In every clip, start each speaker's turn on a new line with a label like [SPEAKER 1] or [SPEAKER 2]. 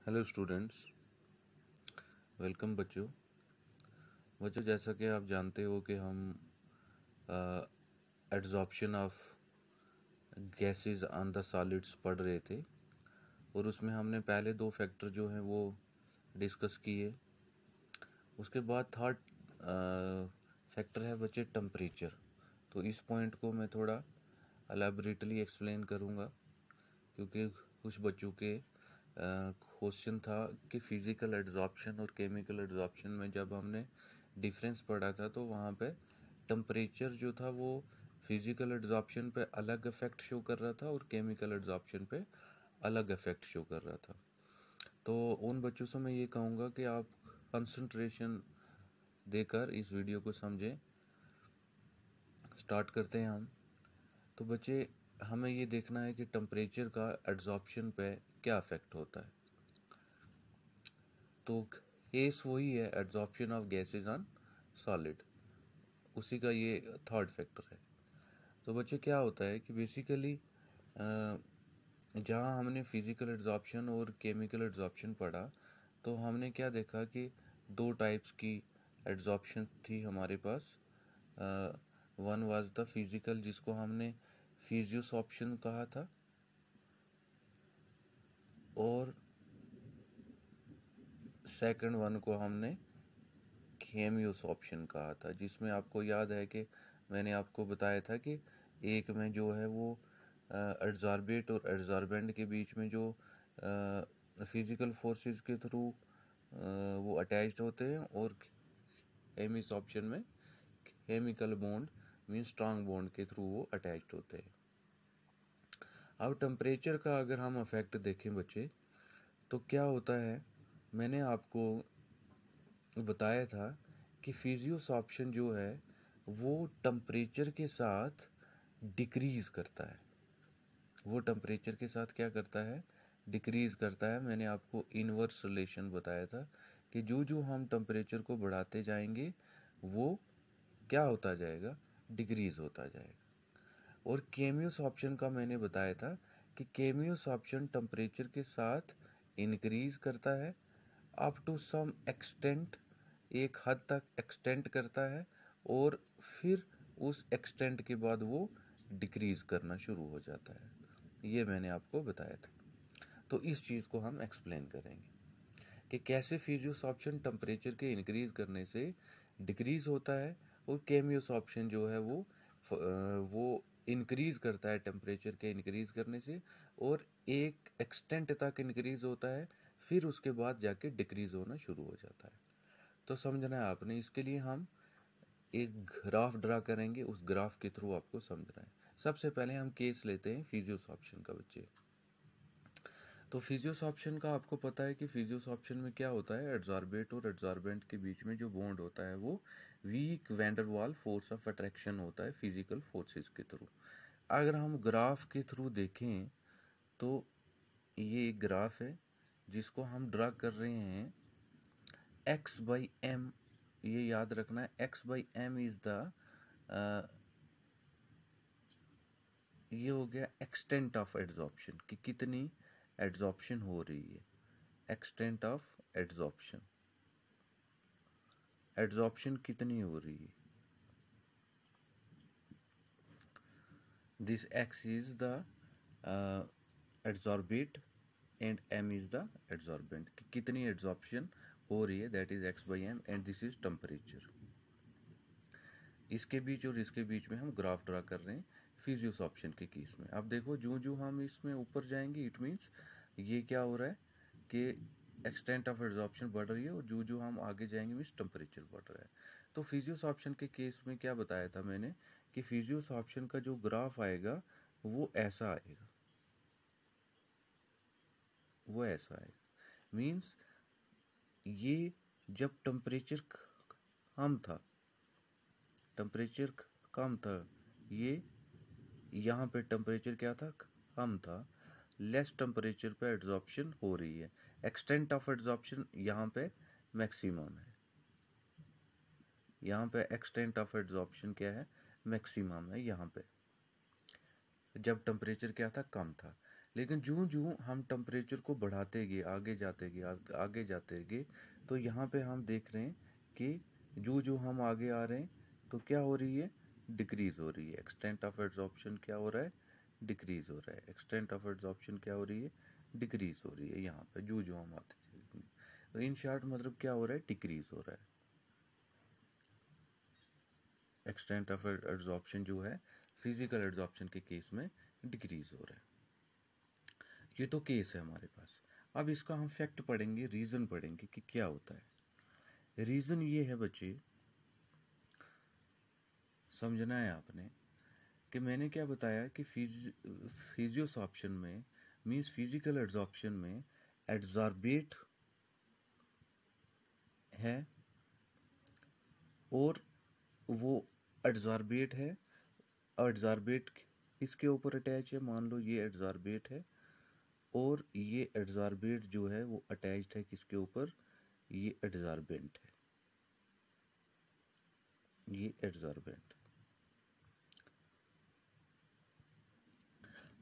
[SPEAKER 1] Hello students, welcome बच्चों जैसा कि आप जानते हो कि हम adsorption of gases on the solids पढ़ रहे थे और उसमें हमने पहले दो फैक्टर जो हैं वो डिस्कस किए। उसके बाद थर्ड फैक्टर है बच्चे टेम्परेचर। तो इस पॉइंट को मैं थोड़ा एलैबोरेटली एक्सप्लेन करूँगा क्योंकि कुछ बच्चों के क्वेश्चन था कि फिज़िकल एड्जॉर्प्शन और केमिकल एड्जॉर्प्शन में जब हमने डिफरेंस पढ़ा था तो वहाँ पे टेम्परेचर जो था वो फिज़िकल एड्जॉर्प्शन पे अलग इफेक्ट शो कर रहा था और केमिकल एड्जॉर्प्शन पे अलग इफेक्ट शो कर रहा था। तो उन बच्चों से मैं ये कहूँगा कि आप कंसंट्रेशन देकर इस वीडियो को समझें। स्टार्ट करते हैं हम। तो बच्चे, हमें ये देखना है कि टेम्परेचर का एड्जॉर्प्शन पे क्या इफेक्ट होता है। तो केस वही है, adsorption of gases on solid, उसी का ये थर्ड फैक्टर है। तो बच्चे क्या होता है कि बेसिकली जहाँ हमने फिजिकल एड्जॉर्प्शन और केमिकल एड्जॉर्प्शन पढ़ा तो हमने क्या देखा कि दो टाइप्स की एड्जॉर्प्शन थी हमारे पास। वन वाज द फिजिकल, जिसको हमने फिजियोसॉर्प्शन कहा था, और सेकंड वन को हमने केमियोसॉर्प्शन कहा था, जिसमें आपको याद है कि मैंने आपको बताया था कि एक में जो है वो एड्जॉर्बेट और एड्जॉर्बेंट के बीच में जो फिजिकल फोर्सेस के थ्रू वो अटैच्ड होते हैं, और केमियोसॉर्प्शन में chemical bond mean strong bond के थ्रू वो अटैच्ड होते हैं। अब टेम्परेचर का अगर हम इफेक्ट देखें बच्चे तो क्या होता है, मैंने आपको बताया था कि फिजियोसॉर्प्शन जो है वो टेम्परेचर के साथ डिक्रीज करता है। वो टेम्परेचर के साथ क्या करता है, डिक्रीज करता है। मैंने आपको इनवर्स रिलेशन बताया था कि जो हम टेम्परेचर को बढ़ाते जाएंगे वो क्या होता जाएगा, डिक्रीज होता जाएगा। और केमियोसॉर्प्शन का मैंने बताया था कि केमियोसॉर्प्शन टेम्परेचर के साथ इंक्रीज करता है अप टू सम एक्सटेंट, एक हद तक एक्सटेंड करता है, और फिर उस एक्सटेंट के बाद वो डिक्रीज करना शुरू हो जाता है। ये मैंने आपको बताया था। तो इस चीज़ को हम एक्सप्लेन करेंगे कि कैसे फिजियोसॉर्प्शन टेम्परेचर के इंक्रीज करने से डिक्रीज होता है और केमियोसॉर्प्शन जो है वो इंक्रीज करता है टेम्परेचर के इंक्रीज करने से, और एक एक्सटेंट तक इंक्रीज होता है, फिर उसके बाद जाके डिक्रीज होना शुरू हो जाता है। तो समझना है आपने। इसके लिए हम एक ग्राफ ड्रा करेंगे, उस ग्राफ के थ्रू आपको समझना है। सबसे पहले हम केस लेते हैं फिजियोसॉर्प्शन का बच्चे। तो फिजियोसॉर्प्शन का आपको पता है कि फिजियोसॉर्प्शन में क्या होता है, एड्जॉर्बेट और एड्जॉर्बेंट के बीच में जो बॉन्ड होता है वो वीक वैंडरवाल फोर्स ऑफ अट्रैक्शन होता है फिजिकल फोर्सेस के थ्रू। अगर हम ग्राफ के थ्रू देखें तो ये एक ग्राफ है जिसको हम ड्रा कर रहे हैं x बाई एम। ये याद रखना है, x by M is the ये हो गया एक्सटेंट ऑफ एड्जॉर्प्शन, कि कितनी एड्जॉर्प्शन हो रही है। एक्सटेंट ऑफ एड्जॉर्प्शन, एड्जॉर्प्शन कितनी हो रही है। This x is the adsorbate and m is the adsorbent, कि कितनी एड्जॉर्प्शन हो रही है, that is x by M, and this is temperature. इसके बीच और इसके बीच में हम ग्राफ ड्रा कर रहे हैं फिजियोसॉर्प्शन के केस में। अब देखो, जो हम इसमें ऊपर जाएंगे इट मीन्स ये क्या हो रहा है कि एक्सटेंट ऑफ एड्जॉर्प्शन बढ़ रही है, और जो हम आगे जाएंगे मीन्स टेम्परेचर बढ़ रहा है। तो फिजियोसॉर्प्शन के केस में क्या बताया था मैंने कि फिजियोसॉर्प्शन का जो ग्राफ आएगा वो ऐसा आएगा, वो ऐसा आएगा। मीन्स ये जब टेम्परेचर कम था, टेम्परेचर कम था, ये यहाँ पे टेम्परेचर क्या था, कम था, लेस टेम्परेचर पे एड्जॉर्प्शन हो रही है। एक्सटेंट ऑफ एड्जॉर्प्शन यहाँ पे मैक्सिमम है, यहाँ पे एक्सटेंट ऑफ एड्जॉर्प्शन क्या है, मैक्सिमम है यहाँ पे, जब टेम्परेचर क्या था, कम था। लेकिन जो जो हम टेम्परेचर को बढ़ाते गए, आगे जाते गए, तो यहाँ पे हम देख रहे हैं कि जो जो हम आगे आ रहे हैं तो क्या हो रही है, डिक्रीज हो रही है। एक्सटेंट ऑफ एब्जॉर्प्शन क्या हो रहा है, डिक्रीज हो रहा है। एक्सटेंट ऑफ एब्जॉर्प्शन क्या हो रही है, डिक्रीज हो रही है यहाँ पे जो जो हम आते हैं। तो इन शॉर्ट मतलब क्या हो रहा है, डिक्रीज हो रहा है। एक्सटेंट ऑफ एब्जॉर्प्शन जो है फिजिकल एब्जॉर्प्शन के केस में डिक्रीज हो रहा है। ये तो केस है हमारे पास। अब इसका हम फैक्ट पढ़ेंगे, रीजन पढ़ेंगे कि क्या होता है। रीजन ये है बच्चे, समझना है आपने कि मैंने क्या बताया कि फिजियोसॉर्प्शन में मींस फिजिकल एब्जॉर्प्शन में एड्जॉर्बेट है और वो एड्जॉर्बेट है, एड्जॉर्बेट इसके ऊपर अटैच है। मान लो ये एड्जॉर्बेट है और ये एड्जॉर्बेट जो है वो अटैच्ड है किसके ऊपर, ये एड्जॉर्बेंट है, ये एड्जॉर्बेंट।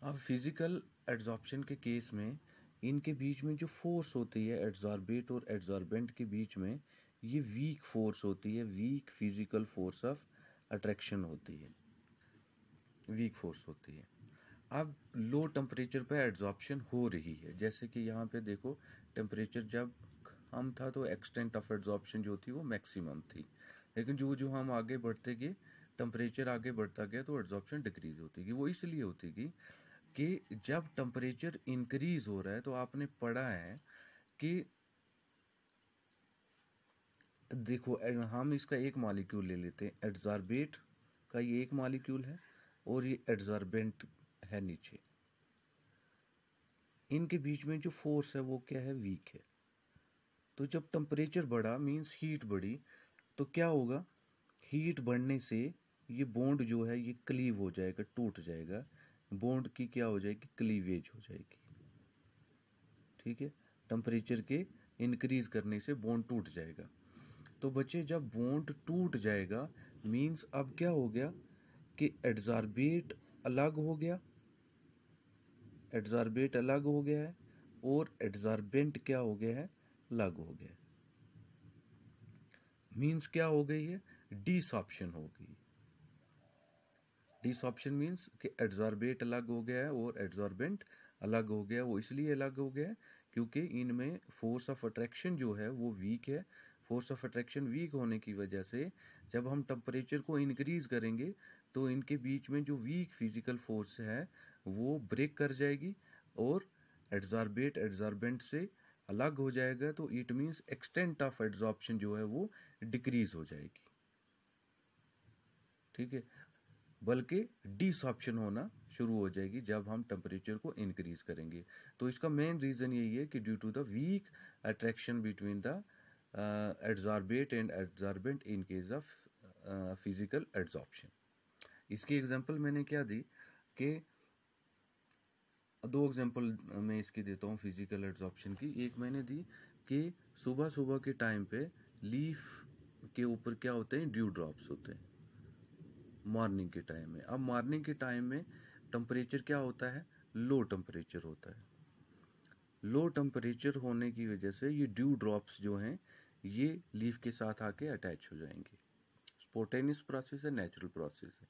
[SPEAKER 1] अब फिजिकल एड्जॉर्प्शन के केस में इनके बीच में जो फोर्स होती है एड्जॉर्बेट और एड्जॉर्बेंट के बीच में, ये वीक फोर्स होती है, weak physical force of attraction होती है, वीक फोर्स होती है। अब लो टेम्परेचर पे एड्जॉर्प्शन हो रही है, जैसे कि यहाँ पे देखो टेम्परेचर जब कम था तो एक्सटेंट ऑफ एड्जॉर्प्शन जो थी वो मैक्सिमम थी, लेकिन जो जो हम आगे बढ़ते गए, टेम्परेचर आगे बढ़ता गया तो एड्जॉर्प्शन डिक्रीज होती गई। वो इसलिए होती गई कि जब टेम्परेचर इंक्रीज हो रहा है तो आपने पढ़ा है कि देखो हम इसका एक मॉलिक्यूल ले लेते हैं, एड्जॉर्बेट का ये एक मॉलिक्यूल है और ये एड्जॉर्बेंट है नीचे। इनके बीच में जो फोर्स है वो क्या है, वीक है। तो जब टेम्परेचर बढ़ा मींस हीट बढ़ी, तो क्या होगा, हीट बढ़ने से ये बॉन्ड जो है ये क्लीव हो जाएगा, टूट जाएगा, बॉन्ड की क्या हो जाएगी, क्लीवेज हो जाएगी। ठीक है, टेम्परेचर के इंक्रीज करने से बॉन्ड टूट जाएगा। तो बच्चे जब बॉन्ड टूट जाएगा मींस अब क्या हो गया कि एड्जॉर्बेट अलग हो गया, एड्जॉर्बेट अलग हो गया है और एड्जॉर्बेंट क्या हो गया है, अलग हो गया है। मींस क्या हो गई है, डिसॉर्प्शन हो गई। डिसऑप्शन मींस कि एड्जॉर्बेट अलग हो गया है और एड्जॉर्बेंट अलग हो गया। वो इसलिए अलग हो गया है क्योंकि इनमें फोर्स ऑफ अट्रैक्शन जो है वो वीक है। फोर्स ऑफ अट्रैक्शन वीक होने की वजह से जब हम टेम्परेचर को इंक्रीज करेंगे तो इनके बीच में जो वीक फिजिकल फोर्स है वो ब्रेक कर जाएगी और एड्जॉर्बेट एड्जॉर्बेंट से अलग हो जाएगा। तो it means extent of adsorption जो है वो डिक्रीज हो जाएगी। ठीक है, बल्कि डिसऑप्शन होना शुरू हो जाएगी जब हम टेम्परेचर को इंक्रीज करेंगे। तो इसका मेन रीजन यही है कि due to the weak attraction between the adsorbate and adsorbent in case of physical adsorption. इसकी एग्जांपल मैंने क्या दी कि दो एग्जांपल मैं इसकी देता हूँ फिजिकल एड्जॉर्प्शन की। एक मैंने दी कि सुबह सुबह के टाइम पे लीफ के ऊपर क्या होते हैं, ड्यू ड्रॉप्स होते हैं मॉर्निंग के टाइम में। अब मॉर्निंग के टाइम में टेम्परेचर क्या होता है, लो टेम्परेचर होता है। लो टेम्परेचर होने की वजह से ये ड्यू ड्रॉप्स जो हैं ये लीफ के साथ आके अटैच हो जाएंगे। स्पॉन्टेनियस प्रोसेस है, नेचुरल प्रोसेस है।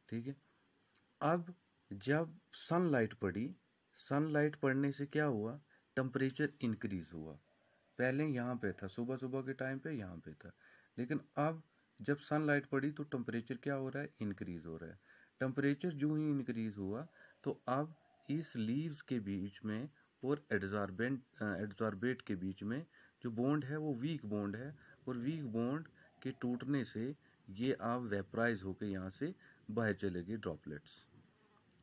[SPEAKER 1] ठीक है, अब जब सनलाइट पड़ी, सनलाइट पड़ने से क्या हुआ, टेम्परेचर इंक्रीज हुआ। पहले यहाँ पे था, सुबह सुबह के टाइम पे यहाँ पे था, लेकिन अब जब सनलाइट पड़ी तो टेम्परेचर क्या हो रहा है, इंक्रीज हो रहा है। टेम्परेचर जो ही इंक्रीज हुआ तो अब इस लीव्स के बीच में और एड्जॉर्बेट के बीच में जो बॉन्ड है वो वीक बॉन्ड है, और वीक बॉन्ड के टूटने से ये अब वेपराइज होके यहाँ से बाहर चलेगी ड्रॉपलेट्स।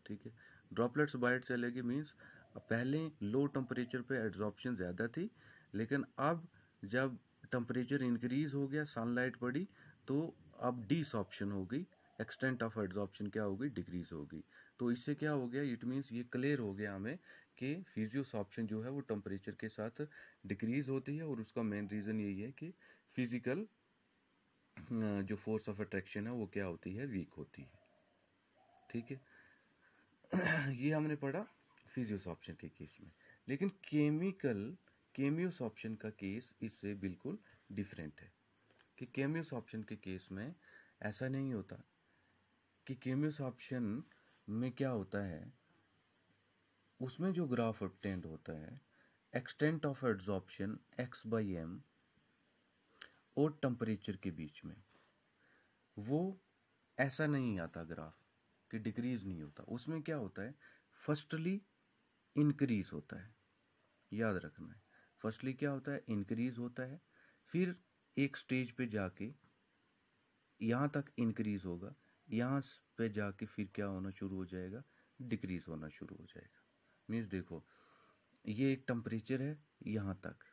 [SPEAKER 1] ठीक है, ड्रॉपलेट्स बाहर चलेगी मीन्स पहले लो टेम्परेचर पे एड्जॉर्प्शन ज़्यादा थी, लेकिन अब जब टेम्परेचर इंक्रीज हो गया, सनलाइट पड़ी, तो अब डिसऑप्शन हो गई, एक्सटेंट ऑफ एड्जॉर्प्शन क्या हो गई, डिक्रीज हो गई। तो इससे क्या हो गया, इट मीन्स ये क्लियर हो गया हमें कि फिजियोसॉर्प्शन जो है वो टेम्परेचर के साथ डिक्रीज होती है, और उसका मेन रीज़न यही है कि फिजिकल जो फोर्स ऑफ अट्रैक्शन है वो क्या होती है, वीक होती है। ठीक है, ये हमने पढ़ा फिजियोसॉर्प्शन के केस में। लेकिन केमियोसॉर्प्शन का केस इससे बिल्कुल डिफरेंट है कि केमियोसॉर्प्शन के केस में ऐसा नहीं होता कि केमियोसॉर्प्शन में क्या होता है, उसमें जो ग्राफ ऑब्टेंड होता है एक्सटेंट ऑफ एड्सॉर्प्शन x/m और टेम्परेचर के बीच में, वो ऐसा नहीं आता ग्राफ कि डिक्रीज नहीं होता। उसमें क्या होता है, फर्स्टली इंक्रीज होता है, याद रखना है। फर्स्टली क्या होता है, इंक्रीज होता है, फिर एक स्टेज पे जाके यहाँ तक इंक्रीज होगा, यहाँ पे जाके फिर क्या होना शुरू हो जाएगा, डिक्रीज होना शुरू हो जाएगा। मीन्स देखो, ये एक टेम्परेचर है, यहाँ तक,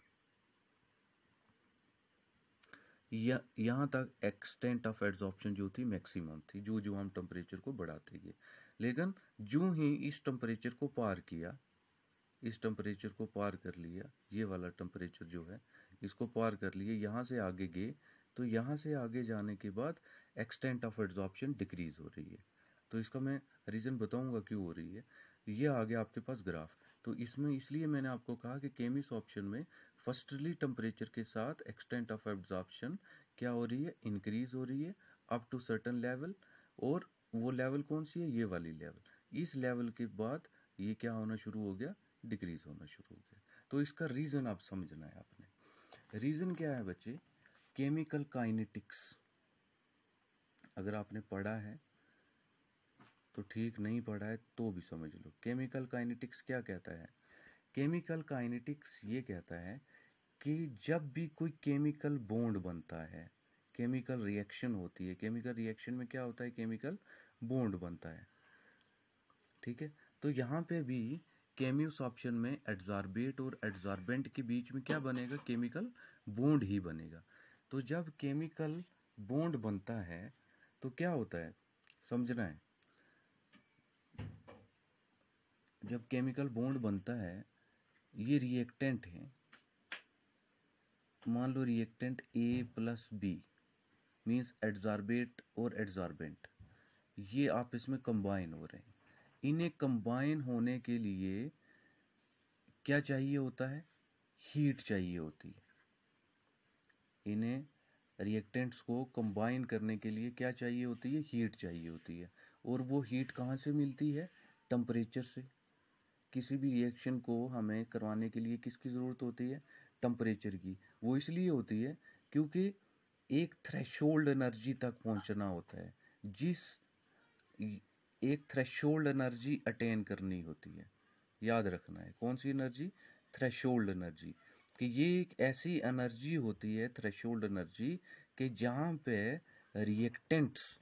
[SPEAKER 1] यहाँ तक एक्सटेंट ऑफ एड्सॉर्प्शन जो थी मैक्सिमम थी, जो जो हम टेम्परेचर को बढ़ाते गए। लेकिन जो ही इस टेम्परेचर को पार किया, इस टेम्परेचर को पार कर लिया, ये वाला टेम्परेचर जो है इसको पार कर लिए, यहाँ से आगे गए, तो यहाँ से आगे जाने के बाद एक्सटेंट ऑफ एड्सॉर्प्शन डिक्रीज हो रही है। तो इसका मैं रीज़न बताऊंगा क्यों हो रही है। ये आ गया आपके पास ग्राफ। तो इसमें इसलिए मैंने आपको कहा कि केमियोसॉर्प्शन में फर्स्टली टेम्परेचर के साथ एक्सटेंट ऑफ एब्जॉर्प्शन क्या हो रही है, इंक्रीज हो रही है अप टू सर्टेन लेवल। और वो लेवल कौन सी है, ये वाली लेवल। इस लेवल के बाद ये क्या होना शुरू हो गया, डिक्रीज होना शुरू हो गया। तो इसका रीज़न आप समझना है आपने। रीज़न क्या है बच्चे, केमिकल काइनेटिक्स अगर आपने पढ़ा है तो ठीक, नहीं पढ़ा है तो भी समझ लो। केमिकल काइनेटिक्स क्या कहता है, केमिकल काइनेटिक्स ये कहता है कि जब भी कोई केमिकल बॉन्ड बनता है, केमिकल रिएक्शन होती है, केमिकल रिएक्शन में क्या होता है, केमिकल बॉन्ड बनता है, ठीक है। तो यहाँ पे भी केमियोसॉर्प्शन में एड्सॉर्बेट और एड्सॉर्बेंट के बीच में क्या बनेगा, केमिकल बॉन्ड ही बनेगा। तो जब केमिकल बॉन्ड बनता है तो क्या होता है, समझना है। जब केमिकल बॉन्ड बनता है, ये रिएक्टेंट है, मान लो रिएक्टेंट A+B मीन्स एड्सॉर्बेट और एड्सॉर्बेंट, ये आपस में कंबाइन हो रहे हैं। इन्हें कंबाइन होने के लिए क्या चाहिए होता है, हीट चाहिए होती है। इन्हें रिएक्टेंट्स को कंबाइन करने के लिए क्या चाहिए होती है, हीट चाहिए होती है। और वो हीट कहाँ से मिलती है, टेम्परेचर से। किसी भी रिएक्शन को हमें करवाने के लिए किसकी ज़रूरत होती है, टेम्परेचर की। वो इसलिए होती है क्योंकि एक थ्रेशोल्ड एनर्जी तक पहुंचना होता है, जिस एक थ्रेशोल्ड एनर्जी अटेन करनी होती है। याद रखना है कौन सी एनर्जी, थ्रेशोल्ड एनर्जी। कि ये एक ऐसी एनर्जी होती है, थ्रेशोल्ड एनर्जी, कि जहाँ पे रिएक्टेंट्स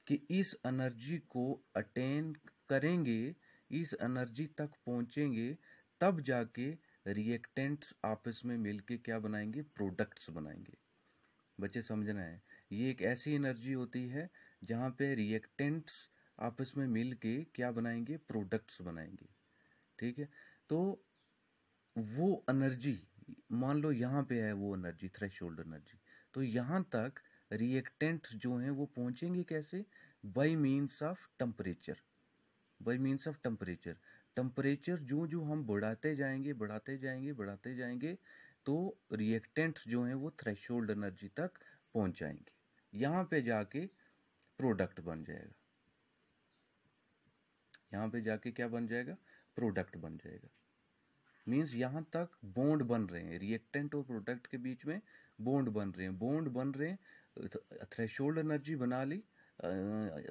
[SPEAKER 1] कि इस एनर्जी को अटेन करेंगे, इस एनर्जी तक पहुंचेंगे, तब जाके रिएक्टेंट्स आपस में मिलके क्या बनाएंगे, प्रोडक्ट्स बनाएंगे। बच्चे समझना है, ये एक ऐसी एनर्जी होती है जहाँ पे रिएक्टेंट्स आपस में मिलके क्या बनाएंगे, प्रोडक्ट्स बनाएंगे, ठीक है। तो वो एनर्जी, मान लो यहाँ पे है वो एनर्जी, थ्रेशोल्ड एनर्जी, तो यहाँ तक रिएक्टेंट्स जो हैं वो पहुंचेंगे कैसे, bye means of temperature, bye means of temperature. Temperature जो जो हम बढ़ाते जाएंगे बढ़ाते जाएंगे बढ़ाते जाएंगे, तो रिएक्टेंट्स जो हैं वो थ्रेशोल्ड एनर्जी तक पहुंच जाएंगे। यहाँ पे जाके प्रोडक्ट बन जाएगा, यहाँ पे जाके क्या बन जाएगा, प्रोडक्ट बन जाएगा। मीन्स यहाँ तक बॉन्ड बन रहे हैं, रिएक्टेंट और प्रोडक्ट के बीच में बॉन्ड बन रहे हैं, बॉन्ड बन रहे हैं। थ्रेशोल्ड एनर्जी बना ली,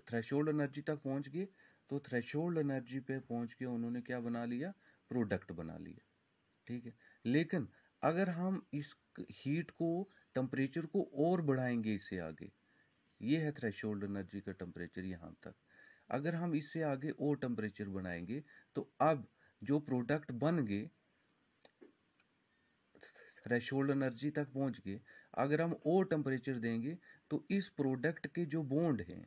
[SPEAKER 1] थ्रेशोल्ड एनर्जी तक पहुंच गए, तो थ्रेशोल्ड एनर्जी पे पहुंच के उन्होंने क्या बना लिया, प्रोडक्ट बना लिया, ठीक है। लेकिन अगर हम इस हीट को, टेम्परेचर को और बढ़ाएंगे इससे आगे, ये है थ्रेशोल्ड एनर्जी का टेम्परेचर यहाँ तक, अगर हम इससे आगे और टेम्परेचर बढ़ाएंगे तो अब जो प्रोडक्ट बन गए थ्रेशोल्ड एनर्जी तक पहुंच गए, अगर हम और टेम्परेचर देंगे तो इस प्रोडक्ट के जो बॉन्ड हैं,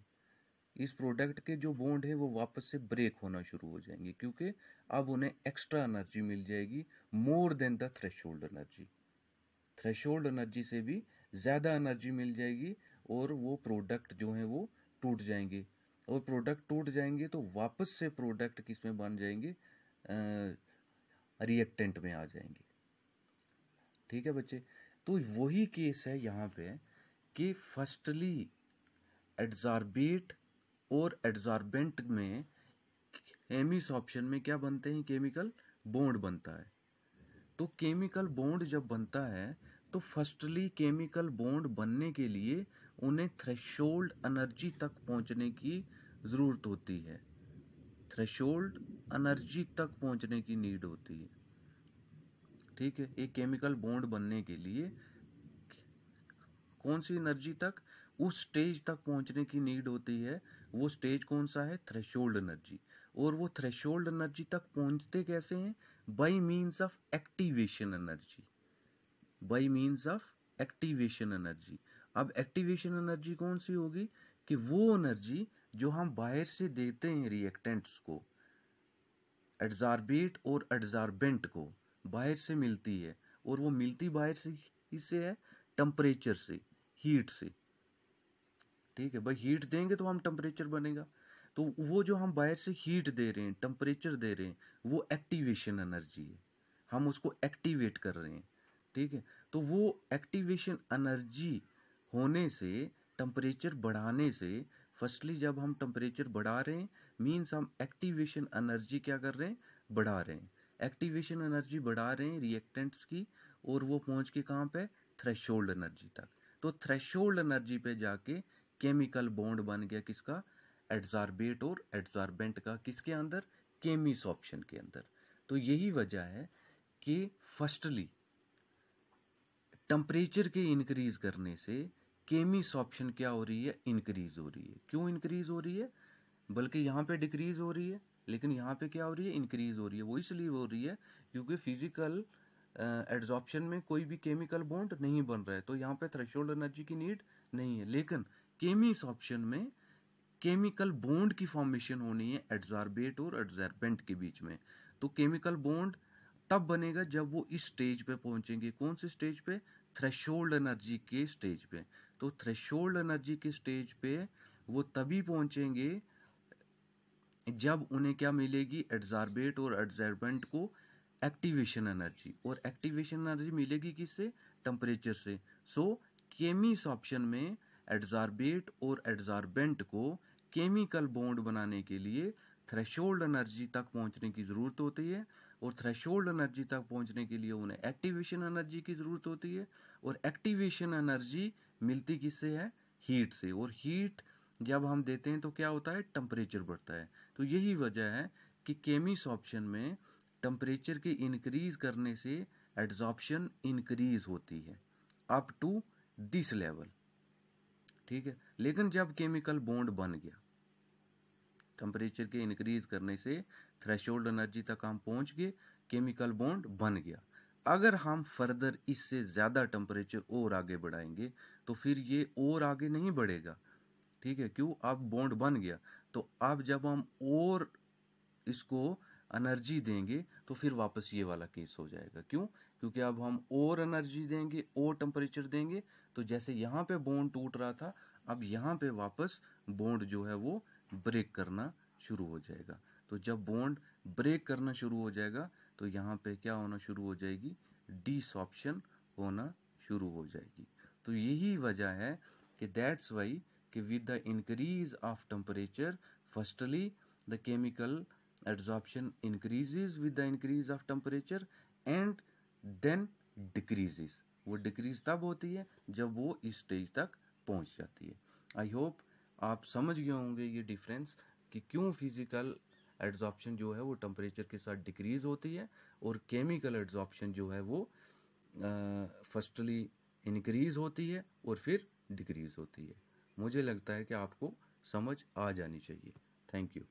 [SPEAKER 1] इस प्रोडक्ट के जो बॉन्ड हैं वो वापस से ब्रेक होना शुरू हो जाएंगे, क्योंकि अब उन्हें एक्स्ट्रा एनर्जी मिल जाएगी, more than the threshold energy. Threshold energy से भी ज़्यादा एनर्जी मिल जाएगी और वो प्रोडक्ट जो हैं वो टूट जाएंगे। और प्रोडक्ट टूट जाएंगे तो वापस से प्रोडक्ट किस में बन जाएंगे, रिएक्टेंट में आ जाएंगे। ठीक है बच्चे, तो वही केस है यहाँ पे कि फर्स्टली एड्सॉर्बेट और एड्सॉर्बेंट में एमिस ऑप्शन में क्या बनते हैं, केमिकल बॉन्ड बनता है। तो केमिकल बॉन्ड जब बनता है तो फर्स्टली केमिकल बॉन्ड बनने के लिए उन्हें थ्रेशोल्ड एनर्जी तक पहुंचने की ज़रूरत होती है, थ्रेशोल्ड एनर्जी तक पहुंचने की नीड होती है। ठीक है, एक केमिकल बॉन्ड बनने के लिए कौन सी एनर्जी तक, उस स्टेज तक पहुंचने की नीड होती है। वो स्टेज कौन सा है, थ्रेशोल्ड एनर्जी। और वो थ्रेशोल्ड एनर्जी तक पहुंचते कैसे हैं, by means of activation energy, by means of activation energy. अब एक्टिवेशन एनर्जी कौन सी होगी कि वो एनर्जी जो हम बाहर से देते हैं रिएक्टेंट्स को, एड्सॉर्बेट और एड्सॉर्बेंट को बाहर से मिलती है, और वो मिलती बाहर से इससे है, टेम्परेचर से, हीट से। ठीक है भाई, हीट देंगे तो हम टेम्परेचर बनेगा। तो वो जो हम बाहर से हीट दे रहे हैं, टेम्परेचर दे रहे हैं, वो एक्टिवेशन एनर्जी है, हम उसको एक्टिवेट कर रहे हैं। ठीक है, तो वो एक्टिवेशन एनर्जी होने से, टेम्परेचर बढ़ाने से, फर्स्टली जब हम टेम्परेचर बढ़ा रहे हैं मीन्स हम एक्टिवेशन एनर्जी क्या कर रहे हैं, बढ़ा रहे हैं। एक्टिवेशन एनर्जी बढ़ा रहे हैं रिएक्टेंट्स की, और वो पहुंच के कहाँ पे, थ्रेशोल्ड एनर्जी तक। तो थ्रेशोल्ड एनर्जी पे जाके केमिकल बॉन्ड बन गया किसका, एड्सॉर्बेट और एड्सॉर्बेंट का, किसके अंदर, केमिस ऑप्शन के अंदर। तो यही वजह है कि फर्स्टली टेम्परेचर के इंक्रीज करने से केमिस ऑप्शन क्या हो रही है, इंक्रीज हो रही है। क्यों इंक्रीज हो रही है, बल्कि यहाँ पे डिक्रीज हो रही है, लेकिन यहाँ पे क्या हो रही है, इंक्रीज हो रही है। वो इसलिए हो रही है क्योंकि फिजिकल एड्सॉर्प्शन में कोई भी केमिकल बॉन्ड नहीं बन रहा है, तो यहाँ पे थ्रेशोल्ड एनर्जी की नीड नहीं है। लेकिन केमिस ऑप्शन में केमिकल बॉन्ड की फॉर्मेशन होनी है एड्सॉर्बेट और एड्सॉर्बेंट के बीच में। तो केमिकल बॉन्ड तब बनेगा जब वो इस स्टेज पे पहुंचेंगे। कौन से स्टेज पे, थ्रेशोल्ड एनर्जी के स्टेज पे। तो थ्रेशोल्ड एनर्जी के स्टेज पे वो तभी पहुंचेंगे जब उन्हें क्या मिलेगी, एड्सॉर्बेट और एड्सॉर्बेंट को एक्टिवेशन एनर्जी। और एक्टिवेशन एनर्जी मिलेगी किससे, टेम्परेचर से। सो केमिस ऑप्शन में एड्सॉर्बेट और एड्सॉर्बेंट को केमिकल बॉन्ड बनाने के लिए थ्रेशोल्ड एनर्जी तक पहुंचने की ज़रूरत होती है, और थ्रेशोल्ड एनर्जी तक पहुंचने के लिए उन्हें एक्टिवेशन एनर्जी की ज़रूरत होती है। और एक्टिवेशन एनर्जी मिलती किससे है, हीट से। और हीट जब हम देते हैं तो क्या होता है, टेम्परेचर बढ़ता है। तो यही वजह है कि केमिस ऑप्शन में टेम्परेचर के इंक्रीज करने से एड्सॉर्प्शन इंक्रीज होती है अप टू दिस लेवल। ठीक है, लेकिन जब केमिकल बॉन्ड बन गया, टेम्परेचर के इंक्रीज करने से थ्रेशोल्ड एनर्जी तक हम पहुंच गए, केमिकल बॉन्ड बन गया। अगर हम फर्दर इससे ज़्यादा टेम्परेचर और आगे बढ़ाएंगे तो फिर ये और आगे नहीं बढ़ेगा। ठीक है, क्यों, अब बॉन्ड बन गया। तो अब जब हम और इसको एनर्जी देंगे तो फिर वापस ये वाला केस हो जाएगा। क्यों, क्योंकि अब हम और एनर्जी देंगे, और टेम्परेचर देंगे, तो जैसे यहाँ पे बॉन्ड टूट रहा था, अब यहाँ पे वापस बॉन्ड जो है वो ब्रेक करना शुरू हो जाएगा। तो जब बॉन्ड ब्रेक करना शुरू हो जाएगा तो यहाँ पे क्या होना शुरू हो जाएगी, डिसॉर्प्शन होना शुरू हो जाएगी। तो यही वजह है कि दैट्स वाई कि with the increase of temperature, firstly the chemical adsorption increases with the increase of temperature and then decreases। वो डिक्रीज तब होती है जब वो इस स्टेज तक पहुंच जाती है। आई होप आप समझ गए होंगे ये डिफरेंस कि क्यों फिजिकल एड्सॉर्प्शन जो है वो टेम्परेचर के साथ डिक्रीज होती है, और केमिकल एड्सॉर्प्शन जो है वो फर्स्टली इंक्रीज होती है और फिर डिक्रीज होती है। मुझे लगता है कि आपको समझ आ जानी चाहिए। Thank you.